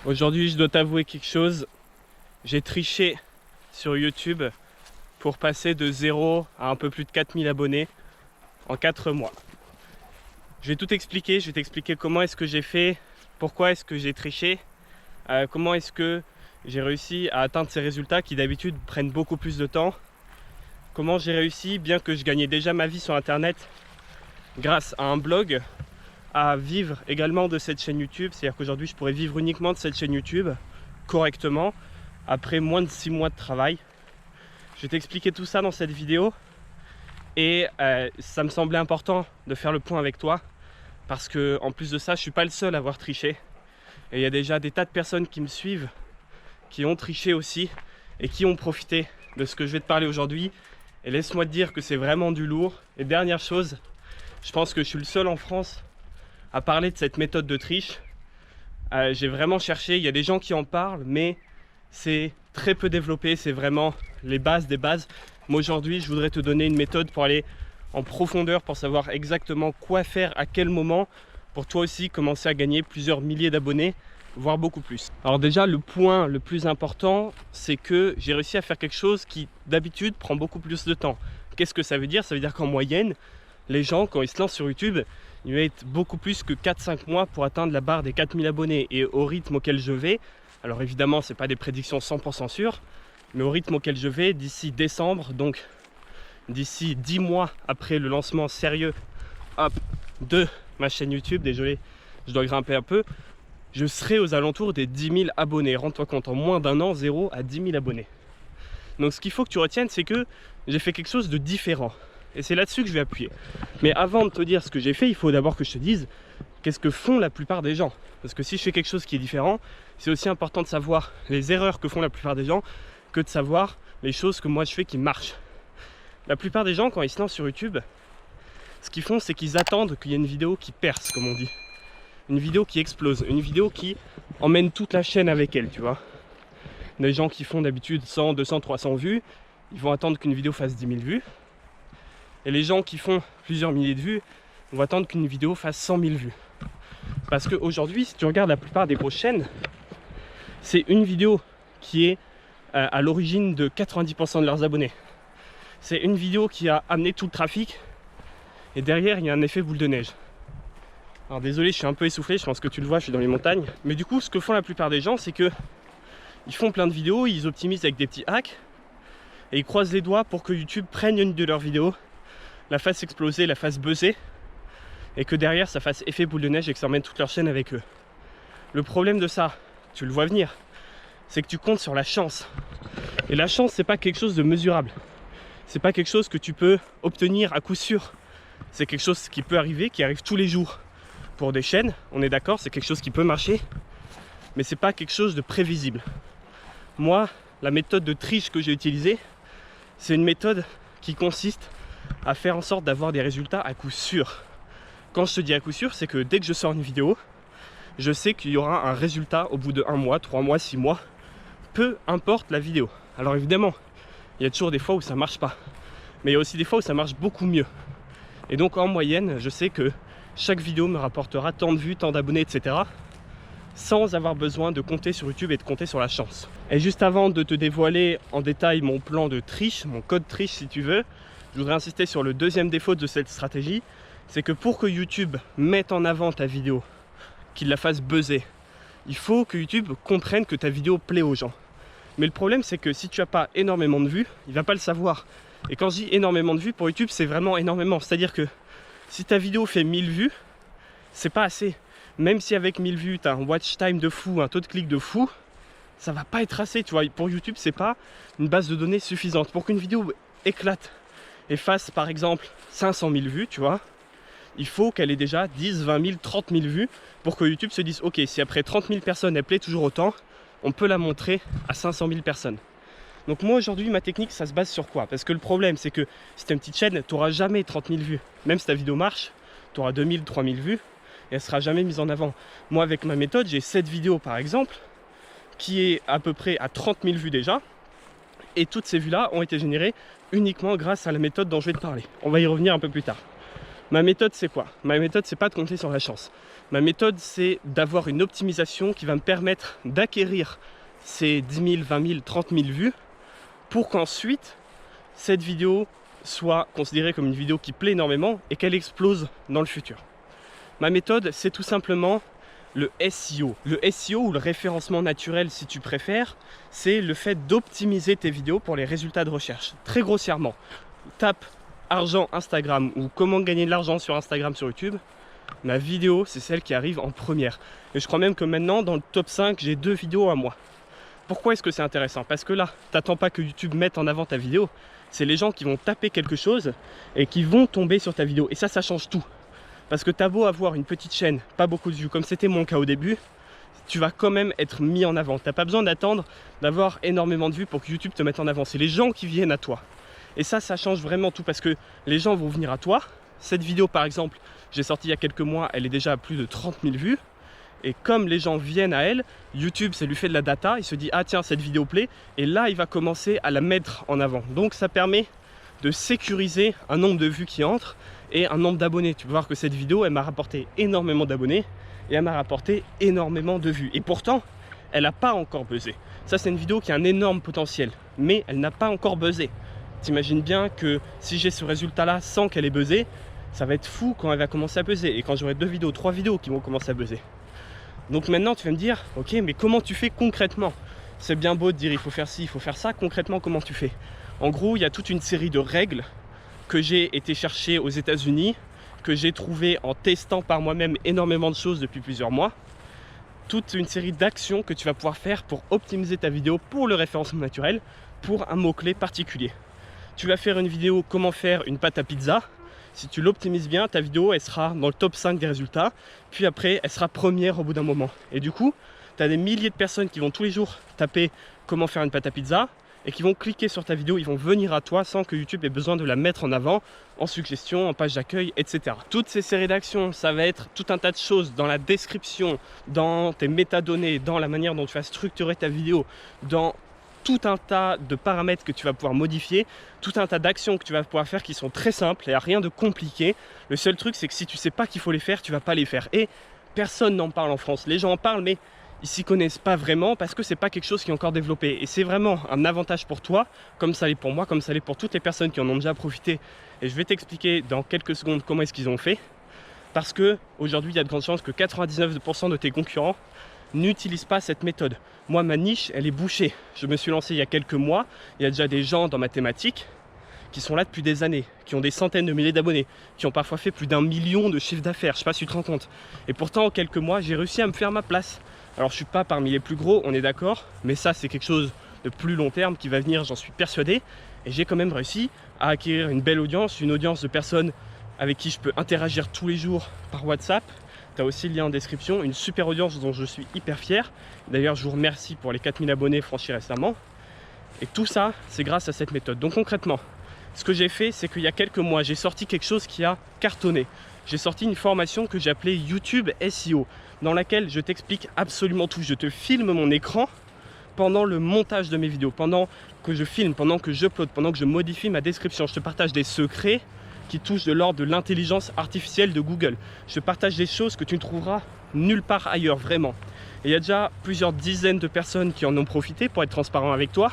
Aujourd'hui, je dois t'avouer quelque chose. J'ai triché sur YouTube pour passer de 0 à un peu plus de 4000 abonnés en 4 mois. Je vais tout expliquer, je vais t'expliquer comment est-ce que j'ai fait, pourquoi est-ce que j'ai triché, comment est-ce que j'ai réussi à atteindre ces résultats qui d'habitude prennent beaucoup plus de temps. Comment j'ai réussi, bien que je gagnais déjà ma vie sur internet grâce à un blog, à vivre également de cette chaîne YouTube. C'est-à-dire qu'aujourd'hui je pourrais vivre uniquement de cette chaîne YouTube correctement après moins de 6 mois de travail. Je vais t'expliquer tout ça dans cette vidéo et ça me semblait important de faire le point avec toi parce que en plus de ça, je suis pas le seul à avoir triché et il y a déjà des tas de personnes qui me suivent qui ont triché aussi et qui ont profité de ce que je vais te parler aujourd'hui. Et laisse-moi te dire que c'est vraiment du lourd. Et dernière chose, je pense que je suis le seul en France à parler de cette méthode de triche. J'ai vraiment cherché, il y a des gens qui en parlent, mais c'est très peu développé, c'est vraiment les bases des bases. Moi aujourd'hui, je voudrais te donner une méthode pour aller en profondeur, pour savoir exactement quoi faire, à quel moment, pour toi aussi commencer à gagner plusieurs milliers d'abonnés, voire beaucoup plus. Alors déjà, le point le plus important, c'est que j'ai réussi à faire quelque chose qui d'habitude prend beaucoup plus de temps. Qu'est-ce que ça veut dire? Ça veut dire qu'en moyenne, les gens, quand ils se lancent sur YouTube, ils mettent beaucoup plus que 4-5 mois pour atteindre la barre des 4000 abonnés. Et au rythme auquel je vais, alors évidemment, ce n'est pas des prédictions 100% sûres, mais au rythme auquel je vais, d'ici décembre, donc d'ici 10 mois après le lancement sérieux de ma chaîne YouTube, désolé, je dois grimper un peu, je serai aux alentours des 10 000 abonnés. Rends-toi compte, en moins d'un an, 0 à 10 000 abonnés. Donc ce qu'il faut que tu retiennes, c'est que j'ai fait quelque chose de différent. Et c'est là-dessus que je vais appuyer. Mais avant de te dire ce que j'ai fait, il faut d'abord que je te dise qu'est-ce que font la plupart des gens. Parce que si je fais quelque chose qui est différent, c'est aussi important de savoir les erreurs que font la plupart des gens que de savoir les choses que moi je fais qui marchent. La plupart des gens, quand ils se lancent sur YouTube, ce qu'ils font, c'est qu'ils attendent qu'il y ait une vidéo qui perce, comme on dit. Une vidéo qui explose, une vidéo qui emmène toute la chaîne avec elle, tu vois. Les gens qui font d'habitude 100, 200, 300 vues, ils vont attendre qu'une vidéo fasse 10 000 vues. Et les gens qui font plusieurs milliers de vues vont attendre qu'une vidéo fasse 100 000 vues. Parce qu'aujourd'hui, si tu regardes la plupart des grosses chaînes, c'est une vidéo qui est à l'origine de 90% de leurs abonnés. C'est une vidéo qui a amené tout le trafic et derrière, il y a un effet boule de neige. Alors désolé, je suis un peu essoufflé, je pense que tu le vois, je suis dans les montagnes. Mais du coup, ce que font la plupart des gens, c'est que ils font plein de vidéos, ils optimisent avec des petits hacks et ils croisent les doigts pour que YouTube prenne une de leurs vidéos, la fasse exploser, la fasse buzzer et que derrière ça fasse effet boule de neige et que ça emmène toute leur chaîne avec eux. Le problème de ça, tu le vois venir, c'est que tu comptes sur la chance. Et la chance, c'est pas quelque chose de mesurable. C'est pas quelque chose que tu peux obtenir à coup sûr. C'est quelque chose qui peut arriver, qui arrive tous les jours. Pour des chaînes, on est d'accord, c'est quelque chose qui peut marcher, mais c'est pas quelque chose de prévisible. Moi, la méthode de triche que j'ai utilisée, c'est une méthode qui consiste à faire en sorte d'avoir des résultats à coup sûr. Quand je te dis à coup sûr, c'est que dès que je sors une vidéo, je sais qu'il y aura un résultat au bout de 1 mois, 3 mois, 6 mois, peu importe la vidéo. Alors évidemment, il y a toujours des fois où ça marche pas, mais il y a aussi des fois où ça marche beaucoup mieux. Et donc en moyenne, je sais que chaque vidéo me rapportera tant de vues, tant d'abonnés, etc. sans avoir besoin de compter sur YouTube et de compter sur la chance. Et juste avant de te dévoiler en détail mon plan de triche, mon code triche si tu veux, je voudrais insister sur le deuxième défaut de cette stratégie, c'est que pour que YouTube mette en avant ta vidéo, qu'il la fasse buzzer, il faut que YouTube comprenne que ta vidéo plaît aux gens. Mais le problème, c'est que si tu n'as pas énormément de vues, il ne va pas le savoir. Et quand je dis énormément de vues, pour YouTube, c'est vraiment énormément. C'est-à-dire que si ta vidéo fait 1000 vues, c'est pas assez. Même si avec 1000 vues, tu as un watch time de fou, un taux de clic de fou, ça va pas être assez. Tu vois, pour YouTube, c'est pas une base de données suffisante. Pour qu'une vidéo éclate et fasse, par exemple, 500 000 vues, tu vois, il faut qu'elle ait déjà 10, 20 000, 30 000 vues pour que YouTube se dise, ok, si après 30 000 personnes, elle plaît toujours autant, on peut la montrer à 500 000 personnes. Donc moi aujourd'hui ma technique ça se base sur quoi? Parce que le problème c'est que si tu as une petite chaîne, tu n'auras jamais 30 000 vues. Même si ta vidéo marche, tu auras 2000, 3000 vues et elle ne sera jamais mise en avant. Moi avec ma méthode, j'ai cette vidéo par exemple qui est à peu près à 30 000 vues déjà. Et toutes ces vues là ont été générées uniquement grâce à la méthode dont je vais te parler. On va y revenir un peu plus tard. Ma méthode c'est quoi? Ma méthode c'est pas de compter sur la chance. Ma méthode, c'est d'avoir une optimisation qui va me permettre d'acquérir ces 10 000, 20 000, 30 000 vues pour qu'ensuite, cette vidéo soit considérée comme une vidéo qui plaît énormément et qu'elle explose dans le futur. Ma méthode, c'est tout simplement le SEO. Le SEO, ou le référencement naturel si tu préfères, c'est le fait d'optimiser tes vidéos pour les résultats de recherche. Très grossièrement, tape argent Instagram ou comment gagner de l'argent sur Instagram, sur YouTube. Ma vidéo, c'est celle qui arrive en première. Et je crois même que maintenant, dans le top 5, j'ai 2 vidéos à moi. Pourquoi est-ce que c'est intéressant? Parce que là, t'attends pas que YouTube mette en avant ta vidéo. C'est les gens qui vont taper quelque chose et qui vont tomber sur ta vidéo. Et ça change tout. Parce que t'as beau avoir une petite chaîne, pas beaucoup de vues, comme c'était mon cas au début, tu vas quand même être mis en avant. T'as pas besoin d'attendre d'avoir énormément de vues pour que YouTube te mette en avant. C'est les gens qui viennent à toi. Et ça change vraiment tout parce que les gens vont venir à toi. Cette vidéo par exemple, j'ai sorti il y a quelques mois, elle est déjà à plus de 30 000 vues. Et comme les gens viennent à elle, YouTube, ça lui fait de la data, il se dit « Ah tiens, cette vidéo plaît » et là, il va commencer à la mettre en avant. Donc ça permet de sécuriser un nombre de vues qui entrent et un nombre d'abonnés. Tu peux voir que cette vidéo, elle m'a rapporté énormément d'abonnés et elle m'a rapporté énormément de vues. Et pourtant, elle n'a pas encore buzzé. Ça, c'est une vidéo qui a un énorme potentiel, mais elle n'a pas encore buzzé. T'imagines bien que si j'ai ce résultat-là sans qu'elle ait buzzé, ça va être fou quand elle va commencer à buzzer. Et quand j'aurai 2 vidéos, 3 vidéos qui vont commencer à buzzer. Donc maintenant, tu vas me dire, ok, mais comment tu fais concrètement? C'est bien beau de dire il faut faire ci, il faut faire ça. Concrètement, comment tu fais? En gros, il y a toute une série de règles que j'ai été chercher aux États-Unis, que j'ai trouvé en testant par moi-même énormément de choses depuis plusieurs mois. Toute une série d'actions que tu vas pouvoir faire pour optimiser ta vidéo pour le référencement naturel, pour un mot-clé particulier. Tu vas faire une vidéo comment faire une pâte à pizza. Si tu l'optimises bien, ta vidéo elle sera dans le top 5 des résultats. Puis après, elle sera première au bout d'un moment. Et du coup, tu as des milliers de personnes qui vont tous les jours taper comment faire une pâte à pizza et qui vont cliquer sur ta vidéo, ils vont venir à toi sans que YouTube ait besoin de la mettre en avant, en suggestion, en page d'accueil, etc. Toutes ces séries d'actions, ça va être tout un tas de choses dans la description, dans tes métadonnées, dans la manière dont tu vas structurer ta vidéo, dans tout un tas de paramètres que tu vas pouvoir modifier, tout un tas d'actions que tu vas pouvoir faire qui sont très simples, il n'y a rien de compliqué. Le seul truc, c'est que si tu ne sais pas qu'il faut les faire, tu ne vas pas les faire. Et personne n'en parle en France. Les gens en parlent, mais ils s'y connaissent pas vraiment parce que c'est pas quelque chose qui est encore développé. Et c'est vraiment un avantage pour toi, comme ça l'est pour moi, comme ça l'est pour toutes les personnes qui en ont déjà profité. Et je vais t'expliquer dans quelques secondes comment est-ce qu'ils ont fait. Parce que aujourd'hui, il y a de grandes chances que 99% de tes concurrents n'utilisent pas cette méthode. Moi, ma niche, elle est bouchée. Je me suis lancé il y a quelques mois. Il y a déjà des gens dans ma thématique qui sont là depuis des années, qui ont des centaines de milliers d'abonnés, qui ont parfois fait plus d'1 million de chiffre d'affaires. Je sais pas si tu te rends compte. Et pourtant, en quelques mois, j'ai réussi à me faire ma place. Alors, je suis pas parmi les plus gros, on est d'accord, mais ça, c'est quelque chose de plus long terme qui va venir, j'en suis persuadé. Et j'ai quand même réussi à acquérir une belle audience, une audience de personnes avec qui je peux interagir tous les jours par WhatsApp. Tu as aussi le lien en description, une super audience dont je suis hyper fier. D'ailleurs, je vous remercie pour les 4000 abonnés franchis récemment. Et tout ça, c'est grâce à cette méthode. Donc concrètement, ce que j'ai fait, c'est qu'il y a quelques mois, j'ai sorti quelque chose qui a cartonné. J'ai sorti une formation que j'ai appelée YouTube SEO, dans laquelle je t'explique absolument tout. Je te filme mon écran pendant le montage de mes vidéos, pendant que je filme, pendant que j'upload, pendant que je modifie ma description. Je te partage des secrets qui touchent de l'ordre de l'intelligence artificielle de Google. Je te partage des choses que tu ne trouveras nulle part ailleurs, vraiment. Et il y a déjà plusieurs dizaines de personnes qui en ont profité, pour être transparent avec toi.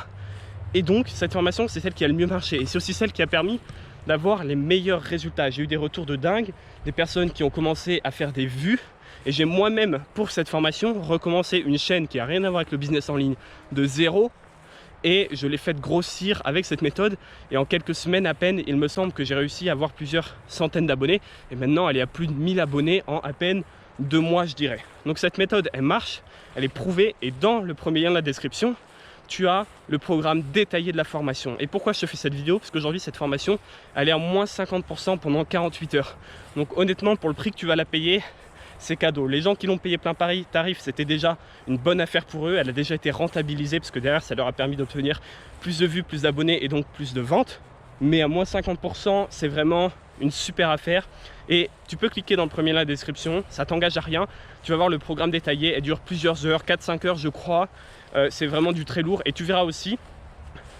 Et donc, cette formation, c'est celle qui a le mieux marché. Et c'est aussi celle qui a permis d'avoir les meilleurs résultats. J'ai eu des retours de dingue, des personnes qui ont commencé à faire des vues. Et j'ai moi-même, pour cette formation, recommencé une chaîne qui n'a rien à voir avec le business en ligne de zéro. Et je l'ai fait grossir avec cette méthode. Et en quelques semaines à peine, il me semble que j'ai réussi à avoir plusieurs centaines d'abonnés. Et maintenant, elle est à plus de 1000 abonnés en à peine 2 mois, je dirais. Donc cette méthode, elle marche, elle est prouvée. Et dans le premier lien de la description, tu as le programme détaillé de la formation. Et pourquoi je te fais cette vidéo? Parce qu'aujourd'hui, cette formation, elle est à moins 50% pendant 48 heures. Donc honnêtement, pour le prix que tu vas la payer, c'est cadeau. Les gens qui l'ont payé plein tarif, c'était déjà une bonne affaire pour eux. Elle a déjà été rentabilisée parce que derrière, ça leur a permis d'obtenir plus de vues, plus d'abonnés et donc plus de ventes. Mais à moins 50%, c'est vraiment une super affaire. Et tu peux cliquer dans le premier lien de la description, ça t'engage à rien. Tu vas voir le programme détaillé, elle dure plusieurs heures, 4-5 heures je crois. C'est vraiment du très lourd. Et tu verras aussi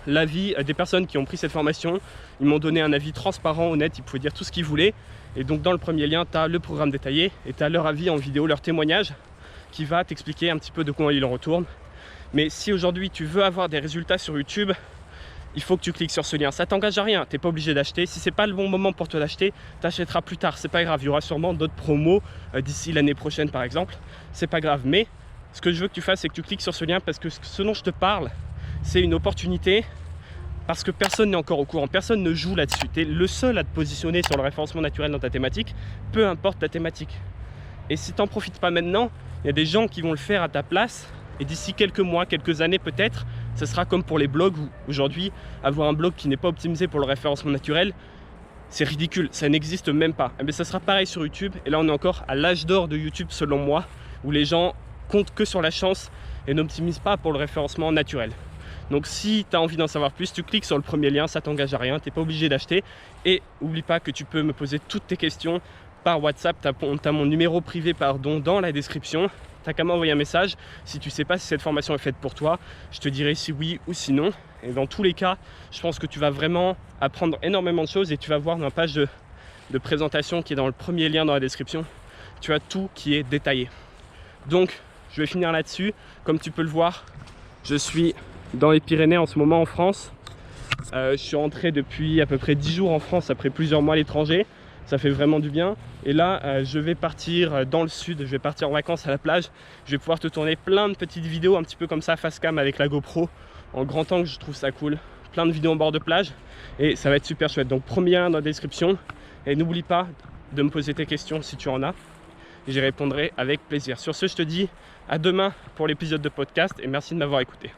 l'avis des personnes qui ont pris cette formation. Ils m'ont donné un avis transparent, honnête, ils pouvaient dire tout ce qu'ils voulaient. Et donc dans le premier lien, tu as le programme détaillé et tu as leur avis en vidéo, leur témoignage qui va t'expliquer un petit peu de quoi il en retourne. Mais si aujourd'hui tu veux avoir des résultats sur YouTube, il faut que tu cliques sur ce lien. Ça t'engage à rien, tu n'es pas obligé d'acheter. Si c'est pas le bon moment pour toi d'acheter, tu achèteras plus tard, c'est pas grave. Il y aura sûrement d'autres promos d'ici l'année prochaine par exemple, c'est pas grave. Mais ce que je veux que tu fasses, c'est que tu cliques sur ce lien parce que ce dont je te parle, c'est une opportunité. Parce que personne n'est encore au courant, personne ne joue là-dessus. Tu es le seul à te positionner sur le référencement naturel dans ta thématique, peu importe ta thématique. Et si tu n'en profites pas maintenant, il y a des gens qui vont le faire à ta place. Et d'ici quelques mois, quelques années peut-être, ce sera comme pour les blogs où aujourd'hui, avoir un blog qui n'est pas optimisé pour le référencement naturel, c'est ridicule, ça n'existe même pas. Mais ça sera pareil sur YouTube. Et là, on est encore à l'âge d'or de YouTube selon moi, où les gens comptent que sur la chance et n'optimisent pas pour le référencement naturel. Donc si tu as envie d'en savoir plus, tu cliques sur le premier lien, ça t'engage à rien, tu n'es pas obligé d'acheter. Et n'oublie pas que tu peux me poser toutes tes questions par WhatsApp, tu as mon numéro privé dans la description. Tu n'as qu'à m'envoyer un message. Si tu ne sais pas si cette formation est faite pour toi, je te dirai si oui ou si non. Et dans tous les cas, je pense que tu vas vraiment apprendre énormément de choses et tu vas voir dans la page de présentation qui est dans le premier lien dans la description, tu as tout qui est détaillé. Donc je vais finir là-dessus. Comme tu peux le voir, je suis dans les Pyrénées en ce moment en France. Je suis rentré depuis à peu près 10 jours en France après plusieurs mois à l'étranger. Ça fait vraiment du bien. Et là, je vais partir dans le sud. Je vais partir en vacances à la plage. Je vais pouvoir te tourner plein de petites vidéos un petit peu comme ça, face cam avec la GoPro. En grand angle, je trouve ça cool. Plein de vidéos en bord de plage. Et ça va être super chouette. Donc, premier lien dans la description. Et n'oublie pas de me poser tes questions si tu en as. Et j'y répondrai avec plaisir. Sur ce, je te dis à demain pour l'épisode de podcast. Et merci de m'avoir écouté.